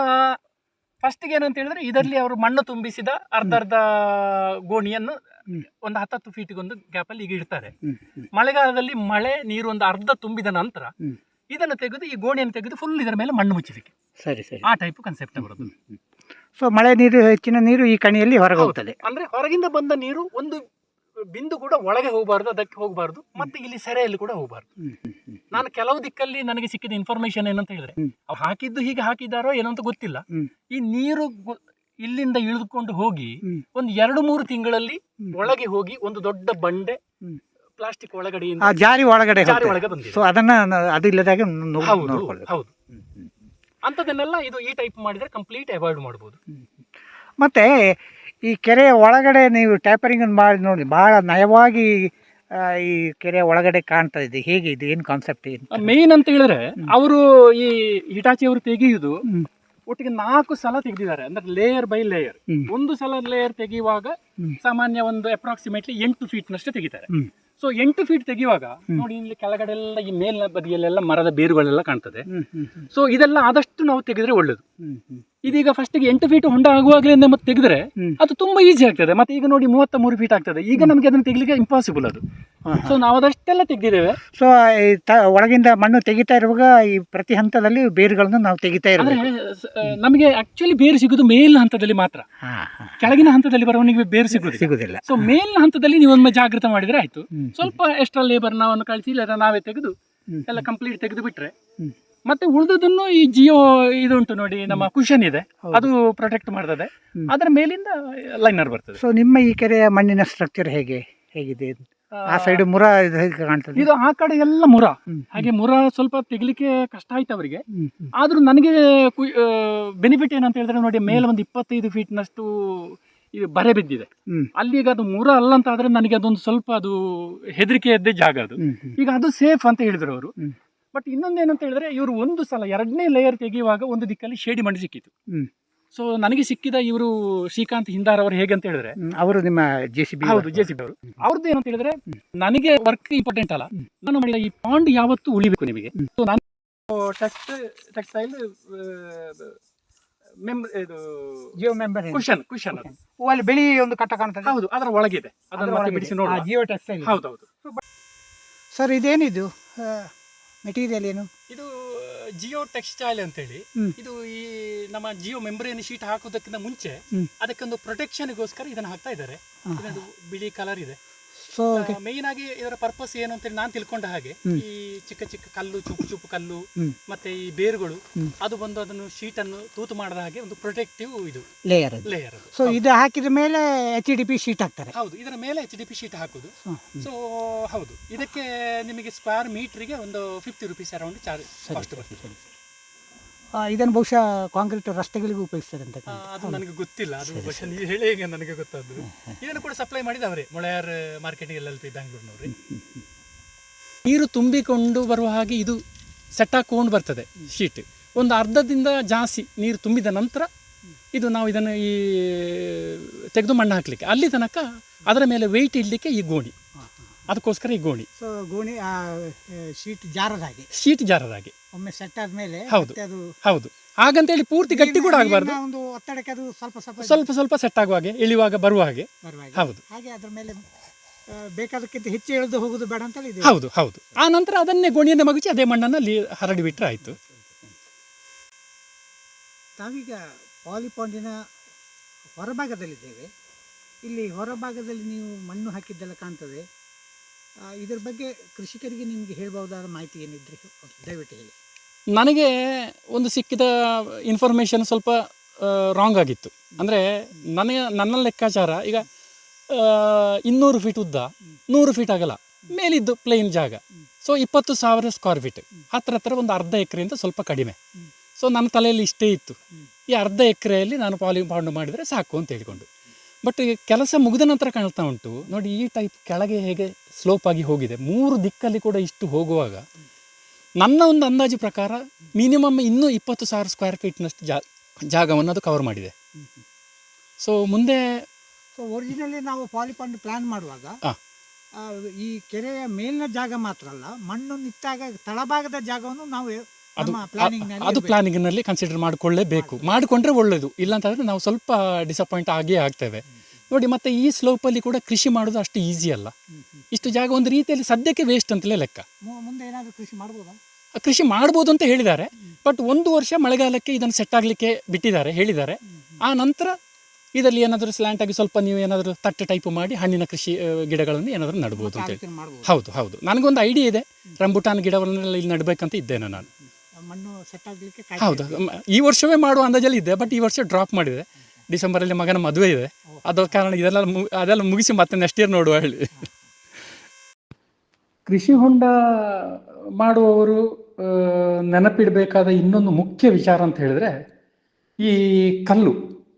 ಫಸ್ಟ್ಗೆ ಏನಂತ ಹೇಳಿದ್ರೆ, ಇದರಲ್ಲಿ ಅವರು ಮಣ್ಣು ತುಂಬಿಸಿದ ಅರ್ಧ ಗೋಣಿಯನ್ನು ಒಂದು 10 ಫೀಟ್ಗೊಂದು ಗ್ಯಾಪಲ್ಲಿ ಈಗ ಇಡ್ತಾರೆ. ಮಳೆಗಾಲದಲ್ಲಿ ಮಳೆ ನೀರು ಒಂದು ಅರ್ಧ ತುಂಬಿದ ನಂತರ ಇದನ್ನು ತೆಗೆದು ಈ ಗೋಣಿಯನ್ನು ತೆಗೆದು ಫುಲ್ ಇದರ ಮೇಲೆ ಮಣ್ಣು ಮುಚ್ಚಲಿಕ್ಕೆ. ಸರಿ, ಆ ಟೈಪ್ ಕಾನ್ಸೆಪ್ಟ್ ಬರೋದು. ಸೊ ಮಳೆ ನೀರು, ಹೆಚ್ಚಿನ ನೀರು ಈ ಕಣಿಯಲ್ಲಿ ಹೊರಗೆ ಹೋಗ್ತದೆ. ಅಂದ್ರೆ ಹೊರಗಿಂದ ಬಂದ ನೀರು ಒಂದು ಬಿಂದು ಕೂಡ ಒಳಗೆ ಹೋಗಬಾರ್ದು, ಅದಕ್ಕೆ ಹೋಗಬಾರ್ದು, ಮತ್ತೆ ಇಲ್ಲಿ ಸೆರೆಯಲ್ಲಿ ಕೂಡ ಹೋಗಬಾರ್ದು. ನಾನು ಕೆಲವು ದಿಕ್ಕಲ್ಲಿ ನನಗೆ ಸಿಕ್ಕಿದ ಇನ್ಫಾರ್ಮೇಶನ್ ಏನಂತ ಹೇಳಿದ್ರೆ, ಅವ್ರು ಹಾಕಿದ್ದು ಹೀಗೆ ಹಾಕಿದಾರೋ ಏನೋ ಅಂತ ಗೊತ್ತಿಲ್ಲ, ಈ ನೀರು ಇಲ್ಲಿಂದ ಇಳಿದುಕೊಂಡು ಹೋಗಿ ಒಂದು 2-3 ತಿಂಗಳಲ್ಲಿ ಒಳಗೆ ಹೋಗಿ ಒಂದು ದೊಡ್ಡ ಬಂಡೆ ಪ್ಲಾಸ್ಟಿಕ್ ಒಳಗಡೆ ಜಾರಿ ಒಳಗಡೆ ಬಂದಿದೆ. ಸೊ ಅದನ್ನ ಅದು ಇಲ್ಲದಾಗ ಹೌದು. ಅಂಥದ್ದನ್ನೆಲ್ಲ ಇದು ಈ ಟೈಪ್ ಮಾಡಿದರೆ ಕಂಪ್ಲೀಟ್ ಅವಾಯ್ಡ್ ಮಾಡ್ಬೋದು. ಮತ್ತು ಈ ಕೆರೆಯ ಒಳಗಡೆ ನೀವು ಟ್ಯಾಪರಿಂಗ್ ಮಾಡಿ ನೋಡಿ, ಭಾಳ ನಯವಾಗಿ ಈ ಕೆರೆಯ ಒಳಗಡೆ ಕಾಣ್ತಾ ಇದೆ. ಹೇಗೆ ಇದು, ಏನು ಕಾನ್ಸೆಪ್ಟ್ ಏನು ಮೇನ್ ಅಂತ ಹೇಳಿದ್ರೆ ಅವರು ಈ ಹಿಟಾಚಿ ಅವರು ತೆಗೆಯುವುದು ಒಟ್ಟಿಗೆ 4 ಸಲ ತೆಗೆದಿದ್ದಾರೆ, ಅಂದ್ರೆ ಲೇಯರ್ ಬೈ ಲೇಯರ್. ಒಂದು ಸಲ ಲೇಯರ್ ತೆಗೆಯುವಾಗ ಸಾಮಾನ್ಯ ಒಂದು ಅಪ್ರಾಕ್ಸಿಮೇಟ್ಲಿ 8 ಫೀಟ್ನಷ್ಟು ತೆಗಿತಾರೆ. ಸೊ 8 ಫೀಟ್ ತೆಗೆಯುವಾಗ ನೋಡಿ, ಇಲ್ಲಿ ಕೆಳಗಡೆ ಎಲ್ಲ ಈ ಮೇಲಿನ ಬದಿಯಲ್ಲೆಲ್ಲ ಮರದ ಬೇರುಗಳೆಲ್ಲ ಕಾಣ್ತದೆ. ಸೊ ಇದೆಲ್ಲ ಆದಷ್ಟು ನಾವು ತೆಗೆದ್ರೆ ಒಳ್ಳೇದು. ಇದೀಗ ಫಸ್ಟಿಗೆ 8 ಫೀಟ್ ಹೊಂಡ ಆಗುವಾಗಲೇ ಮತ್ತೆ ತೆಗೆದ್ರೆ ಅದು ತುಂಬಾ ಈಸಿ ಆಗ್ತದೆ. ಮತ್ತೆ ಈಗ ನೋಡಿ 33 ಫೀಟ್ ಆಗ್ತದೆ. ಈಗ ನಮಗೆ ಅದನ್ನು ತೆಗಿಲಿಕ್ಕೆ ಇಂಪಾಸಿಬಲ್ ಅದು. ಸೊ ನಾವು ಅದಷ್ಟೆಲ್ಲ ತೆಗೆದಿದ್ದೇವೆ. ಸೊ ಒಳಗಿಂದ ಮಣ್ಣು ತೆಗಿತಾ ಇರುವಾಗ ಈ ಪ್ರತಿ ಹಂತದಲ್ಲಿ ಬೇರುಗಳನ್ನು ನಾವು ತೆಗಿತಾ ಅಂದ್ರೆ ಇರೋದು. ನಮಗೆ ಆಕ್ಚುಲಿ ಬೇರು ಸಿಗುದು ಮೇಲಿನ ಹಂತದಲ್ಲಿ ಮಾತ್ರ. ಕೆಳಗಿನ ಹಂತದಲ್ಲಿ ಬರುವವನಿಗೆ ಬೇರು ಸಿಗುದಿಲ್ಲ. ಸೊ ಮೇಲಿನ ಹಂತದಲ್ಲಿ ನೀವು ಒಮ್ಮೆ ಜಾಗೃತ ಮಾಡಿದ್ರೆ ಆಯ್ತು. ಸ್ವಲ್ಪ ಎಕ್ಸ್ಟ್ರಾ ಲೇಬರ್ ನಾವನ್ನು ಕಳಿಸಿ ಇಲ್ಲ ನಾವೇ ತೆಗೆದು ಎಲ್ಲ ಕಂಪ್ಲೀಟ್ ತೆಗೆದು ಬಿಟ್ರೆ, ಮತ್ತೆ ಉಳಿದದನ್ನು ಈ ಜಿಯೋ ಇದು ಉಂಟು ನೋಡಿ, ನಮ್ಮ ಕುಶನ್ ಇದೆ, ಅದು ಪ್ರೊಟೆಕ್ಟ್ ಮಾಡ್ತದೆ. ಅದರ ಮೇಲಿಂದ ಲೈನರ್ ಬರ್ತದೆ. ಸೊ ನಿಮ್ಮ ಈ ಕೆರೆಯ ಮಣ್ಣಿನ ಸ್ಟ್ರಕ್ಚರ್ ಹೇಗಿದೆ? ಆ ಸೈಡ್ ಮುರ ಇದು ಹೇಗೆ ಕಾಣ್ತದೆ? ಇದು ಆ ಕಡೆ ಎಲ್ಲ ಮುರ, ಹಾಗೆ ಮುರ ಸ್ವಲ್ಪ ತೆಗಿಲಿಕ್ಕೆ ಕಷ್ಟ ಆಯ್ತು ಅವರಿಗೆ. ಆದ್ರೂ ನನಗೆ ಬೆನಿಫಿಟ್ ಏನಂತ ಹೇಳಿದ್ರೆ ನೋಡಿ, ಮೇಲೆ ಒಂದು 25 ಫೀಟ್ನಷ್ಟು ಇದು ಬರೆ ಬಿದ್ದಿದೆ. ಅಲ್ಲಿಗ ಅದು ಮುರ ಅಲ್ಲ ಅಂತ ಆದ್ರೆ ನನಗೆ ಅದೊಂದು ಸ್ವಲ್ಪ ಅದು ಹೆದರಿಕೆಯದ್ದೇ ಜಾಗ ಅದು. ಈಗ ಅದು ಸೇಫ್ ಅಂತ ಹೇಳಿದ್ರು ಅವರು. ಬಟ್ ಇನ್ನೊಂದೇನಂತ ಹೇಳಿದ್ರೆ, ಇವರು ಒಂದು ಸಲ 2ನೇ ಲೇಯರ್ ತೆಗೆಯುವಾಗ ಒಂದು ದಿಕ್ಕಲ್ಲಿ ಶೇಡಿ ಮಣ್ಣು ಸಿಕ್ಕಿತ್ತು. ಸೊ ನನಗೆ ಸಿಕ್ಕಿದ ಇವರು ಶ್ರೀಕಾಂತ್ ಹಿಂದಾರ್ ಅವರು ಹೇಗೆ ಅಂತ ಹೇಳಿದ್ರೆ, ಅವರು ನಿಮ್ಮ JCB? ಹೌದು, JCB ಅವರು. ಅವ್ರದ್ದು ಏನಂತ ಹೇಳಿದ್ರೆ, ನನಗೆ ವರ್ಕ್ ಇಂಪಾರ್ಟೆಂಟ್ ಅಲ್ಲ, ನಾನು ಮಾಡಿದ ಈ ಪಾಂಡ್ ಯಾವತ್ತೂ ಉಳಿಬೇಕು ನಿಮಗೆ. ಸೊ ನಾನು ಟೆಕ್ಸ್ಟೈಲ್ ಇದು ಜಿಯೋ ಮೆಂಬರ್ ಕುಶನ್ ಅದು ಅಲ್ಲಿ ಬಿಳಿ ಒಂದು ಕಟ್ಟ ಕಾಣ್ತದೆ. ಹೌದು, ಅದರ ಒಳಗಿದೆ. ಅದನ್ನು ಮತ್ತೆ ಬಿಡಿಸಿ ನೋಡಿ. ಜಿಯೋ ಟೆಕ್ಸ್ಟೈಲ್. ಹೌದೌದು ಸರ್, ಇದೇನಿದು ಮೆಟೀರಿಯಲ್ ಏನು? ಇದು ಜಿಯೋ ಟೆಕ್ಸ್ಟೈಲ್ ಅಂತೇಳಿ. ಇದು ಈ ನಮ್ಮ ಜಿಯೋ ಮೆಂಬ್ರೇನ್ ಶೀಟ್ ಹಾಕೋದಕ್ಕಿಂತ ಮುಂಚೆ ಅದಕ್ಕೊಂದು ಪ್ರೊಟೆಕ್ಷನ್ಗೋಸ್ಕರ ಇದನ್ನು ಹಾಕ್ತಾ ಇದ್ದಾರೆ. ಇದೊಂದು ಬಿಳಿ ಕಲರ್ ಇದೆ. ಸೊ ಮೇನ್ ಆಗಿ ಇದರ ಪರ್ಪಸ್ ಏನು ಅಂತೇಳಿ ನಾನು ತಿಳ್ಕೊಂಡ ಹಾಗೆ, ಈ ಚಿಕ್ಕ ಚಿಕ್ಕ ಕಲ್ಲು, ಚುಪ್ಪು ಕಲ್ಲು ಮತ್ತೆ ಈ ಬೇರುಗಳು ಅದು ಬಂದು ಅದನ್ನು ಶೀಟ್ ಅನ್ನು ತೂತು ಮಾಡದ ಹಾಗೆ ಒಂದು ಪ್ರೊಟೆಕ್ಟಿವ್ ಇದು ಲೇಯರ್. ಸೊ ಇದು ಹಾಕಿದ ಮೇಲೆ HDP ಶೀಟ್ ಹಾಕ್ತಾರೆ. ಹೌದು, ಇದರ ಮೇಲೆ HDP ಶೀಟ್ ಹಾಕುದು. ಸೊ ಹೌದು, ಇದಕ್ಕೆ ನಿಮಗೆ ಸ್ಕ್ವೇರ್ ಮೀಟರ್ಗೆ ಒಂದು 50 ರೂಪೀಸ್ ಅರೌಂಡ್ ಚಾರ್ಜ್ ಕಾಸ್ಟ್ ಬರ್ತದೆ. ಇದನ್ನು ಬಹುಶಃ ಕಾಂಕ್ರೀಟ್ ರಸ್ತೆಗಳಿಗೂ ಉಪಯೋಗಿಸ್ತಾರೆ ಅಂತ. ಅದು ನನಗೆ ಗೊತ್ತಿಲ್ಲ, ಅದು ಬಹುಶಃ ನೀವು ಹೇಳಿ ಹೇಗೆ ನನಗೆ ಗೊತ್ತಾದ್ದು. ಇದನ್ನು ಕೂಡ ಸಪ್ಲೈ ಮಾಡಿದವರೇ, ಮೊಳೆಯಾರ್ ಮಾರ್ಕೆಟಿಂಗ್ LLP ಬ್ಯಾಂಗ್ಳೂರ್ನವ್ರೆ. ನೀರು ತುಂಬಿಕೊಂಡು ಬರುವ ಹಾಗೆ ಇದು ಸೆಟ್ ಹಾಕೊಂಡು ಬರ್ತದೆ ಶೀಟ್. ಒಂದು ಅರ್ಧದಿಂದ ಜಾಸ್ತಿ ನೀರು ತುಂಬಿದ ನಂತರ ಇದು ನಾವು ಇದನ್ನು ಈ ತೆಗೆದು ಮಣ್ಣು ಹಾಕಲಿಕ್ಕೆ, ಅಲ್ಲಿ ತನಕ ಅದರ ಮೇಲೆ ವೆಯ್ಟ್ ಇಡಲಿಕ್ಕೆ ಈ ಗೋಣಿ, ಅದಕ್ಕೋಸ್ಕರ ಈ ಗೋಣಿ. ಸೊ ಗೋಣಿ ಶೀಟ್ ಜಾರದ ಹಾಗೆ ಒಮ್ಮೆ ಸೆಟ್ ಆದ್ಮೇಲೆ ಹೌದು ಹೌದು, ಹಾಗಂತೇಳಿ ಪೂರ್ತಿ ಗಟ್ಟಿ ಕೂಡ ಆಗಬಾರ್ದು. ಒಂದು ಒತ್ತಡಕ್ಕೆ ಅದು ಸ್ವಲ್ಪ ಸೆಟ್ ಆಗುವ ಹಾಗೆ, ಇಳಿಯುವಾಗ ಬರುವ ಹಾಗೆ. ಹೌದು, ಹಾಗೆ ಅದ್ರ ಮೇಲೆ ಬೇಕಾದಕ್ಕಿಂತ ಹೆಚ್ಚು ಎಳೆದು ಹೋಗುದು ಬೇಡ ಅಂತ ಇದೆ. ಹೌದು ಹೌದು. ಆ ನಂತರ ಅದನ್ನೇ ಗೋಣಿಯನ್ನು ಮಗುಚಿ ಅದೇ ಮಣ್ಣನ್ನು ಅಲ್ಲಿ ಹರಡಿ ಬಿಟ್ರೆ ಆಯ್ತು. ತಾವೀಗ ಪಾಲಿಪಾಂಡಿನ ಹೊರಭಾಗದಲ್ಲಿದ್ದೇವೆ. ಇಲ್ಲಿ ಹೊರಭಾಗದಲ್ಲಿ ನೀವು ಮಣ್ಣು ಹಾಕಿದ್ದೆಲ್ಲ ಕಾಣ್ತದೆ. ಇದರ ಬಗ್ಗೆ ಕೃಷಿಕರಿಗೆ ನಿಮಗೆ ಹೇಳಬಹುದಾದ ಮಾಹಿತಿ ಏನಿದ್ರೆ ದಯವಿಟ್ಟು ಹೇಳಿ. ನನಗೆ ಒಂದು ಸಿಕ್ಕಿದ ಇನ್ಫಾರ್ಮೇಷನ್ ಸ್ವಲ್ಪ ರಾಂಗ್ ಆಗಿತ್ತು. ಅಂದರೆ ನನ್ನ ಲೆಕ್ಕಾಚಾರ ಈಗ 200 ಫೀಟ್ ಉದ್ದ, 100 ಫೀಟ್ ಆಗಲ್ಲ, ಮೇಲಿದ್ದು ಪ್ಲೇನ್ ಜಾಗ. ಸೊ 20,000 ಸ್ಕ್ವೇರ್ ಫೀಟ್, ಹತ್ರ ಒಂದು ಅರ್ಧ ಎಕರೆಯಿಂದ ಸ್ವಲ್ಪ ಕಡಿಮೆ. ಸೊ ನನ್ನ ತಲೆಯಲ್ಲಿ ಇಷ್ಟೇ ಇತ್ತು, ಈ ಅರ್ಧ ಎಕರೆಯಲ್ಲಿ ನಾನು ಪಾಲಿಪಾಂಡು ಮಾಡಿದರೆ ಸಾಕು ಅಂತ ಹೇಳಿಕೊಂಡು. ಬಟ್ ಕೆಲಸ ಮುಗಿದ ನಂತರ ಕಾಣ್ತಾ ಉಂಟು ನೋಡಿ, ಈ ಟೈಪ್ ಕೆಳಗೆ ಹೇಗೆ ಸ್ಲೋಪ್ ಆಗಿ ಹೋಗಿದೆ. 3 ದಿಕ್ಕಲ್ಲಿ ಕೂಡ ಇಷ್ಟು ಹೋಗುವಾಗ ನನ್ನ ಒಂದು ಅಂದಾಜು ಪ್ರಕಾರ ಮಿನಿಮಮ್ ಇನ್ನೂ 20,000 ಸ್ಕ್ವೇರ್ ಫೀಟ್ನಷ್ಟು ಜಾಗವನ್ನು ಅದು ಕವರ್ ಮಾಡಿದೆ. ಸೊ ಮುಂದೆ ಒರಿಜಿನಲಿ ನಾವು ಪಾಲಿಪಾಂಡ್ ಪ್ಲಾನ್ ಮಾಡುವಾಗ ಈ ಕೆರೆಯ ಮೇಲಿನ ಜಾಗ ಮಾತ್ರ ಅಲ್ಲ, ಮಣ್ಣು ನಿಂತಾಗ ತಳಭಾಗದ ಜಾಗವನ್ನು ನಾವು ಅದು ಪ್ಲಾನಿಂಗ್ನಲ್ಲಿ ಕನ್ಸಿಡರ್ ಮಾಡಿಕೊಳ್ಳೇಬೇಕು. ಮಾಡಿಕೊಂಡ್ರೆ ಒಳ್ಳೆಯದು, ಇಲ್ಲಾಂತಂದರೆ ನಾವು ಸ್ವಲ್ಪ ಡಿಸಪಾಯಿಂಟ್ ಆಗೇ ಆಗ್ತೇವೆ ನೋಡಿ. ಮತ್ತು ಈ ಸ್ಲೋಪಲ್ಲಿ ಕೂಡ ಕೃಷಿ ಮಾಡೋದು ಅಷ್ಟು ಈಸಿ ಅಲ್ಲ. ಇಷ್ಟು ಜಾಗ ಒಂದು ರೀತಿಯಲ್ಲಿ ಸದ್ಯಕ್ಕೆ ವೇಸ್ಟ್ ಅಂತಲೇ ಲೆಕ್ಕ. ಮುಂದೆ ಏನಾದರೂ ಕೃಷಿ ಮಾಡ್ಬೋದಾ? ಕೃಷಿ ಮಾಡ್ಬೋದು ಅಂತ ಹೇಳಿದ್ದಾರೆ. ಬಟ್ 1 ವರ್ಷ ಮಳೆಗಾಲಕ್ಕೆ ಇದನ್ನು ಸೆಟ್ ಆಗಲಿಕ್ಕೆ ಹೇಳಿದ್ದಾರೆ. ಆ ನಂತರ ಇದರಲ್ಲಿ ಏನಾದರೂ ಸ್ಲ್ಯಾಂಟ್ ಆಗಿ ಸ್ವಲ್ಪ ನೀವು ಏನಾದರೂ ತಟ್ಟೆ ಟೈಪ್ ಮಾಡಿ ಹಣ್ಣಿನ ಕೃಷಿ ಗಿಡಗಳನ್ನು ಏನಾದರೂ ನಡ್ಬೋದು ಅಂತ ಹೇಳಿ. ಹೌದು, ನನಗೊಂದು ಐಡಿಯಾ ಇದೆ. ರಂಬುಟಾನ್ ಗಿಡವನ್ನೆಲ್ಲ ಇಲ್ಲಿ ನಡಬೇಕಂತ ಇದ್ದೇನೆ ನಾನು. ಮಣ್ಣು ಸೆಟ್ ಆಗಲಿಕ್ಕೆ ಹೌದು, ಈ ವರ್ಷವೇ ಮಾಡುವ ಅಂದಾಜಲ್ಲಿ ಇದೆ. ಬಟ್ ಈ ವರ್ಷ ಡ್ರಾಪ್ ಮಾಡಿದೆ. ಡಿಸೆಂಬರಲ್ಲಿ ಮಗನ ಮದುವೆ ಇದೆ, ಅದರ ಕಾರಣ ಅದೆಲ್ಲ ಮುಗಿಸಿ ಮತ್ತೆ ನೆಕ್ಸ್ಟ್ ಇಯರ್ ನೋಡುವ ಹೇಳಿ. ಕೃಷಿ ಹೊಂಡ ಮಾಡುವವರು ನೆನಪಿಡಬೇಕಾದ ಇನ್ನೊಂದು ಮುಖ್ಯ ವಿಚಾರ ಅಂತ ಹೇಳಿದ್ರೆ, ಈ ಕಲ್ಲು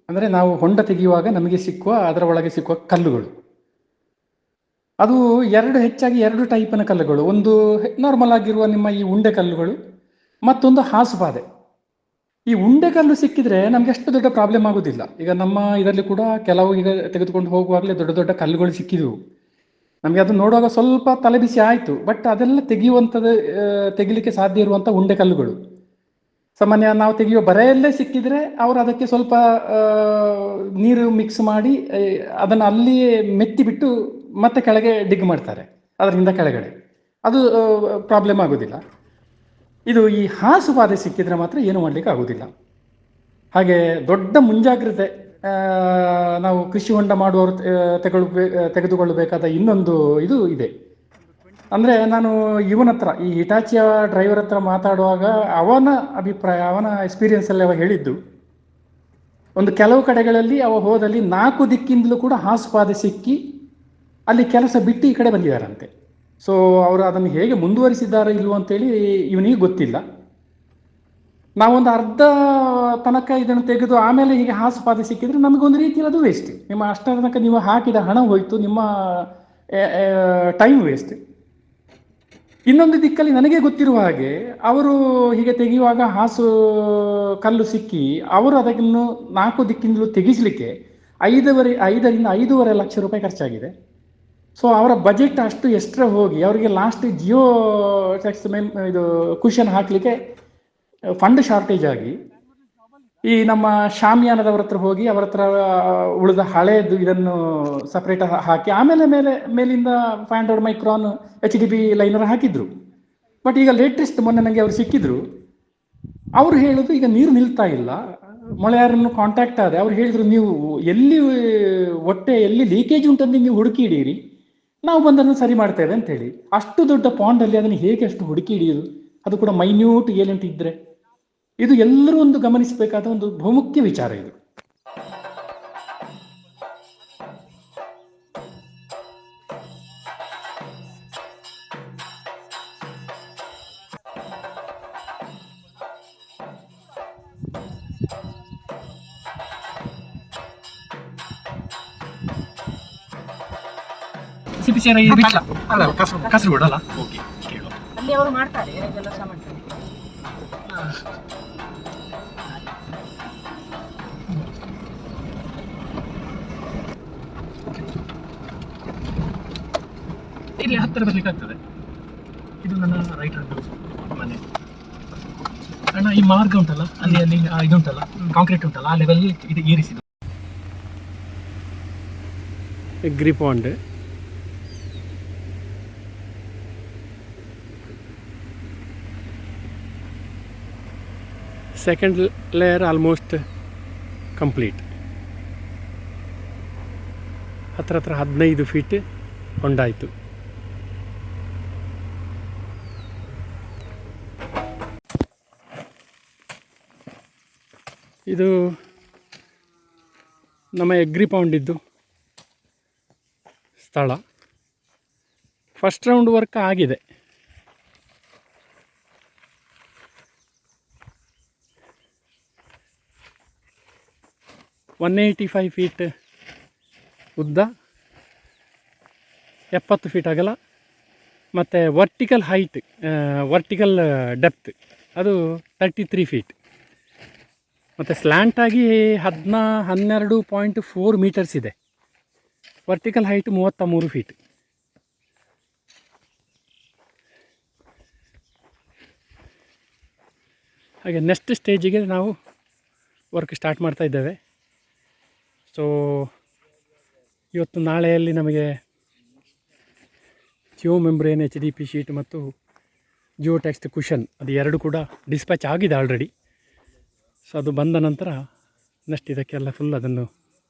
ಅಂದರೆ ನಾವು ಹೊಂಡ ತೆಗೆಯುವಾಗ ನಮಗೆ ಸಿಕ್ಕುವ, ಅದರ ಒಳಗೆ ಸಿಕ್ಕುವ ಕಲ್ಲುಗಳು, ಅದು ಹೆಚ್ಚಾಗಿ ಎರಡು ಟೈಪಿನ ಕಲ್ಲುಗಳು. ಒಂದು ನಾರ್ಮಲ್ ಆಗಿರುವ ನಿಮ್ಮ ಈ ಉಂಡೆ ಕಲ್ಲುಗಳು, ಮತ್ತೊಂದು ಹಾಸುಪಾದೆ. ಈ ಉಂಡೆ ಕಲ್ಲು ಸಿಕ್ಕಿದ್ರೆ ನಮ್ಗೆ ಅಷ್ಟು ದೊಡ್ಡ ಪ್ರಾಬ್ಲಮ್ ಆಗೋದಿಲ್ಲ. ಈಗ ನಮ್ಮ ಇದರಲ್ಲಿ ಕೂಡ ಕೆಲವು ಈಗ ತೆಗೆದುಕೊಂಡು ಹೋಗುವಾಗಲೇ ದೊಡ್ಡ ದೊಡ್ಡ ಕಲ್ಲುಗಳು ಸಿಕ್ಕಿದ್ವು. ನಮಗೆ ಅದು ನೋಡುವಾಗ ಸ್ವಲ್ಪ ತಲೆಬಿಸಿ ಆಯಿತು. ಬಟ್ ಅದೆಲ್ಲ ತೆಗಿಲಿಕ್ಕೆ ಸಾಧ್ಯ ಇರುವಂಥ ಉಂಡೆ ಕಲ್ಲುಗಳು. ಸಾಮಾನ್ಯ ನಾವು ತೆಗೆಯುವ ಬರೆಯಲ್ಲೇ ಸಿಕ್ಕಿದ್ರೆ ಅವರು ಅದಕ್ಕೆ ಸ್ವಲ್ಪ ನೀರು ಮಿಕ್ಸ್ ಮಾಡಿ ಅದನ್ನು ಅಲ್ಲಿಯೇ ಮೆತ್ತಿ ಬಿಟ್ಟು ಮತ್ತೆ ಕೆಳಗೆ ಡಿಗ್ ಮಾಡ್ತಾರೆ, ಅದರಿಂದ ಕೆಳಗಡೆ. ಅದು ಪ್ರಾಬ್ಲಮ್ ಆಗೋದಿಲ್ಲ. ಇದು ಈ ಹಾಸುಪಾದೆ ಸಿಕ್ಕಿದ್ರೆ ಮಾತ್ರ ಏನು ಮಾಡಲಿಕ್ಕೆ ಆಗೋದಿಲ್ಲ. ಹಾಗೆ ದೊಡ್ಡ ಮುಂಜಾಗ್ರತೆ ನಾವು ಕೃಷಿ ಹೊಂಡ ಮಾಡುವವರು ತೆಗೆದುಕೊಳ್ಳಬೇಕಾದ ಇನ್ನೊಂದು ಇದು ಇದೆ. ಅಂದರೆ ನಾನು ಇವನ ಹತ್ರ, ಈ ಹಿಟಾಚಿಯ ಡ್ರೈವರ್ ಹತ್ರ ಮಾತಾಡುವಾಗ ಅವನ ಅಭಿಪ್ರಾಯ, ಅವನ ಎಕ್ಸ್ಪೀರಿಯನ್ಸಲ್ಲಿ ಅವ ಹೇಳಿದ್ದು, ಒಂದು ಕೆಲವು ಕಡೆಗಳಲ್ಲಿ ಅವ ಹೋದಲ್ಲಿ 4 ದಿಕ್ಕಿಂದಲೂ ಕೂಡ ಹಾಸುಪಾದೆ ಸಿಕ್ಕಿ ಅಲ್ಲಿ ಕೆಲಸ ಬಿಟ್ಟು ಈ ಕಡೆ ಬಂದಿದ್ದಾರಂತೆ. ಸೊ ಅವರು ಅದನ್ನು ಹೇಗೆ ಮುಂದುವರಿಸಿದ್ದಾರೆ ಇಲ್ವೋ ಅಂತೇಳಿ ಇವನಿಗೆ ಗೊತ್ತಿಲ್ಲ. ನಾವೊಂದು ಅರ್ಧ ತನಕ ಇದನ್ನು ತೆಗೆದು ಆಮೇಲೆ ಹೀಗೆ ಹಾಸುಪಾದೆ ಸಿಕ್ಕಿದ್ರೆ ನಮಗೊಂದು ರೀತಿಯಲ್ಲಿ ಅದು ವೇಸ್ಟ್. ನಿಮ್ಮ ಅಷ್ಟರ ತನಕ ನೀವು ಹಾಕಿದ ಹಣ ಹೋಯ್ತು, ನಿಮ್ಮ ಟೈಮ್ ವೇಸ್ಟ್. ಇನ್ನೊಂದು ದಿಕ್ಕಲ್ಲಿ ನನಗೆ ಗೊತ್ತಿರುವ ಹಾಗೆ ಅವರು ಹೀಗೆ ತೆಗೆಯುವಾಗ ಕಲ್ಲು ಸಿಕ್ಕಿ ಅವರು ಅದನ್ನು 4 ದಿಕ್ಕಿಂದಲೂ ತೆಗಿಸಲಿಕ್ಕೆ 5ರಿಂದ 5.5 ಲಕ್ಷ ರೂಪಾಯಿ ಖರ್ಚಾಗಿದೆ. ಸೊ ಅವರ ಬಜೆಟ್ ಅಷ್ಟು ಎಕ್ಸ್ಟ್ರಾ ಹೋಗಿ ಅವರಿಗೆ ಲಾಸ್ಟ್ ಜಿಯೋ ಟ್ಯಾಕ್ಸ್ ಇದು ಕುಷನ್ ಹಾಕಲಿಕ್ಕೆ ಫಂಡ್ ಶಾರ್ಟೇಜ್ ಆಗಿ ಈ ನಮ್ಮ ಶಾಮಿಯಾನದವ್ರ ಹತ್ರ ಹೋಗಿ ಅವರ ಹತ್ರ ಉಳಿದ ಹಳೆಯದು ಇದನ್ನು ಸಪ್ರೇಟ್ ಹಾಕಿ ಆಮೇಲೆ ಮೇಲಿಂದ 500 ಮೈಕ್ರಾನ್ HDP ಲೈನರ್ ಹಾಕಿದ್ರು. ಬಟ್ ಈಗ ಲೇಟೆಸ್ಟ್ ಮೊನ್ನೆ ನನಗೆ ಅವರು ಸಿಕ್ಕಿದ್ರು. ಅವರು ಹೇಳೋದು ಈಗ ನೀರು ನಿಲ್ತಾ ಇಲ್ಲ. ಮೊಳೆಯಾರನ್ನು ಕಾಂಟ್ಯಾಕ್ಟ್ ಆದ ಅವ್ರು ಹೇಳಿದ್ರು, ನೀವು ಎಲ್ಲಿ ಲೀಕೇಜ್ ಉಂಟಂದು ನೀವು ಹುಡುಕಿ ಹಿಡೀರಿ, ನಾವು ಬಂದನ್ನು ಸರಿ ಮಾಡ್ತೇವೆ ಅಂತೇಳಿ. ಅಷ್ಟು ದೊಡ್ಡ ಪಾಂಡಲ್ಲಿ ಅದನ್ನು ಹೇಗೆ ಅಷ್ಟು ಹುಡುಕಿ ಹಿಡಿಯೋದು, ಅದು ಕೂಡ ಮೈನ್ಯೂಟ್ ಏಲೆಂಟ್ ಇದ್ರೆ. ಇದು ಎಲ್ಲರೂ ಒಂದು ಗಮನಿಸಬೇಕಾದ ಒಂದು ಬಹುಮುಖ್ಯ ವಿಚಾರ ಇದು. ಕಾಸರಗೋಡು ಅಲ್ಲ? ಓಕೆ, ಕೇಳು. ಅಲ್ಲಿ ಅವರು ಮಾಡ್ತಾರೆ ಕೆಲಸ ಮಾಡ್ತಾರೆ. ಇಲ್ಲಿ ಹತ್ತಿರ ಬರ್ಲಿಕ್ಕೆ ಆಗ್ತದೆ. ಇದು ನನ್ನ ರೈಟ್ ಹ್ಯಾಂಡ್ ಮನೆ. ಅಣ್ಣ ಈ ಮಾರ್ಗ ಉಂಟಲ್ಲ, ಅಲ್ಲಿ ಇದು ಉಂಟಲ್ಲ, ಕಾಂಕ್ರೀಟ್ ಉಂಟಲ್ಲ, ಆ ಲೆವೆಲ್ ಇದು ಏರಿಸಿದ್ದು. Agri pond, second layer almost complete. ಹತ್ರ 15 ಫೀಟ್ ಹೊಂಡಾಯಿತು. ಇದು ನಮ್ಮ ಎಗ್ರಿ ಪಾಂಡ್ ಇದ್ದು ಸ್ಥಳ. ಫಸ್ಟ್ ರೌಂಡ್ ವರ್ಕ್ ಆಗಿದೆ. ಒನ್ 185 ಫೀಟ್ ಉದ್ದ, 70 ಫೀಟ್ ಅಗಲ, ಮತ್ತು ವರ್ಟಿಕಲ್ ಡೆಪ್ತ್ ಅದು 33 ಫೀಟ್, ಮತ್ತು ಸ್ಲ್ಯಾಂಟಾಗಿ 12.4 ಮೀಟರ್ಸ್ ಇದೆ. Vertical height 33 feet. ಹಾಗೆ ನೆಕ್ಸ್ಟ್ ಸ್ಟೇಜಿಗೆ ನಾವು ವರ್ಕ್ ಸ್ಟಾರ್ಟ್ ಮಾಡ್ತಾ ಇದ್ದೇವೆ. ಸೊ ಇವತ್ತು ನಾಳೆಯಲ್ಲಿ ನಮಗೆ ಜಿಯೋ ಮೆಂಬ್ರೇನ್ HDP ಶೀಟ್ ಮತ್ತು ಜಿಯೋ ಟೆಕ್ಸ್ಟ್ ಕುಷನ್ ಅದು 2 ಕೂಡ ಡಿಸ್ಪ್ಯಾಚ್ ಆಗಿದೆ ಆಲ್ರೆಡಿ. ಸೊ ಅದು ಬಂದ ನಂತರ ನೆಕ್ಸ್ಟ್ ಇದಕ್ಕೆಲ್ಲ ಫುಲ್ ಅದನ್ನು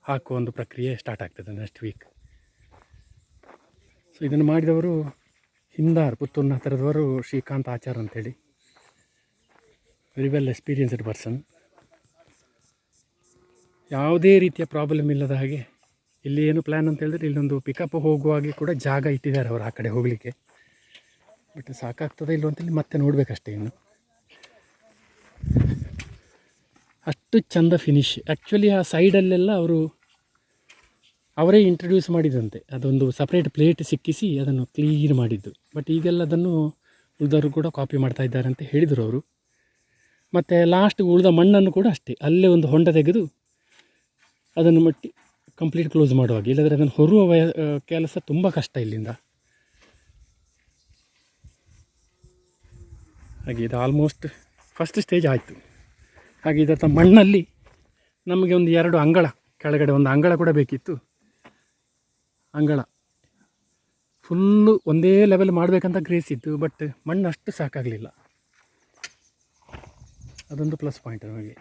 ಹಾಕುವ ಒಂದು ಪ್ರಕ್ರಿಯೆ ಸ್ಟಾರ್ಟ್ ಆಗ್ತದೆ ನೆಕ್ಸ್ಟ್ ವೀಕ್. ಸೊ ಇದನ್ನು ಮಾಡಿದವರು ಹಿಂದಾರ್ ಪುತ್ತೂರಿನ ಹತ್ತಿರದವರು ಶ್ರೀಕಾಂತ್ ಆಚಾರ್ ಅಂತೇಳಿ, ವೆರಿ ವೆಲ್ ಎಕ್ಸ್ಪೀರಿಯನ್ಸ್ಡ್ ಪರ್ಸನ್. ಯಾವುದೇ ರೀತಿಯ ಪ್ರಾಬ್ಲಮ್ ಇಲ್ಲದ ಹಾಗೆ ಇಲ್ಲಿ ಏನು ಪ್ಲ್ಯಾನ್ ಅಂತ ಹೇಳಿದ್ರೆ ಇಲ್ಲೊಂದು ಪಿಕಪ್ ಹೋಗುವಾಗೆ ಕೂಡ ಜಾಗ ಇಟ್ಟಿದ್ದಾರೆ ಅವರು ಆ ಕಡೆ ಹೋಗಲಿಕ್ಕೆ. ಬಟ್ ಸಾಕಾಗ್ತದೆ ಇಲ್ಲೋ ಅಂತೇಳಿ ಮತ್ತೆ ನೋಡಬೇಕಷ್ಟೇ ಇನ್ನು. ಅಷ್ಟು ಚಂದ ಫಿನಿಶ್. ಆ್ಯಕ್ಚುಲಿ ಆ ಸೈಡಲ್ಲೆಲ್ಲ ಅವರೇ ಇಂಟ್ರಡ್ಯೂಸ್ ಮಾಡಿದಂತೆ, ಅದೊಂದು ಸಪ್ರೇಟ್ ಪ್ಲೇಟ್ ಸಿಕ್ಕಿಸಿ ಅದನ್ನು ಕ್ಲೀನ್ ಮಾಡಿದ್ದು. ಬಟ್ ಈಗೆಲ್ಲ ಅದನ್ನು ಉಳಿದವರು ಕೂಡ ಕಾಪಿ ಮಾಡ್ತಾ ಇದ್ದಾರೆ ಅಂತ ಹೇಳಿದರು ಅವರು. ಮತ್ತು ಲಾಸ್ಟ್ ಉಳಿದ ಮಣ್ಣನ್ನು ಕೂಡ ಅಷ್ಟೇ ಅಲ್ಲೇ ಒಂದು ಹೊಂಡ ತೆಗೆದು ಅದನ್ನು ಮಟ್ಟಿ ಕಂಪ್ಲೀಟ್ ಕ್ಲೋಸ್ ಮಾಡುವಾಗ, ಇಲ್ಲದ್ರೆ ಅದನ್ನು ಹೊರುವ ಕೆಲಸ ತುಂಬ ಕಷ್ಟ ಇಲ್ಲಿಂದ. ಹಾಗೆ ಇದು ಆಲ್ಮೋಸ್ಟ್ ಫಸ್ಟ್ ಸ್ಟೇಜ್ ಆಯಿತು. ಹಾಗೆ ಇದರ ಮಣ್ಣಲ್ಲಿ ನಮಗೆ ಒಂದು 2 ಅಂಗಳ, ಕೆಳಗಡೆ ಒಂದು ಅಂಗಳ ಕೂಡ ಬೇಕಿತ್ತು. ಅಂಗಳ ಫುಲ್ಲು ಒಂದೇ ಲೆವೆಲ್ ಮಾಡಬೇಕಂತ ಗ್ರೇಸ್ ಇತ್ತು, ಬಟ್ ಮಣ್ಣು ಅಷ್ಟು ಸಾಕಾಗಲಿಲ್ಲ. ಅದೊಂದು ಪ್ಲಸ್ ಪಾಯಿಂಟ್ ನಮಗೆ.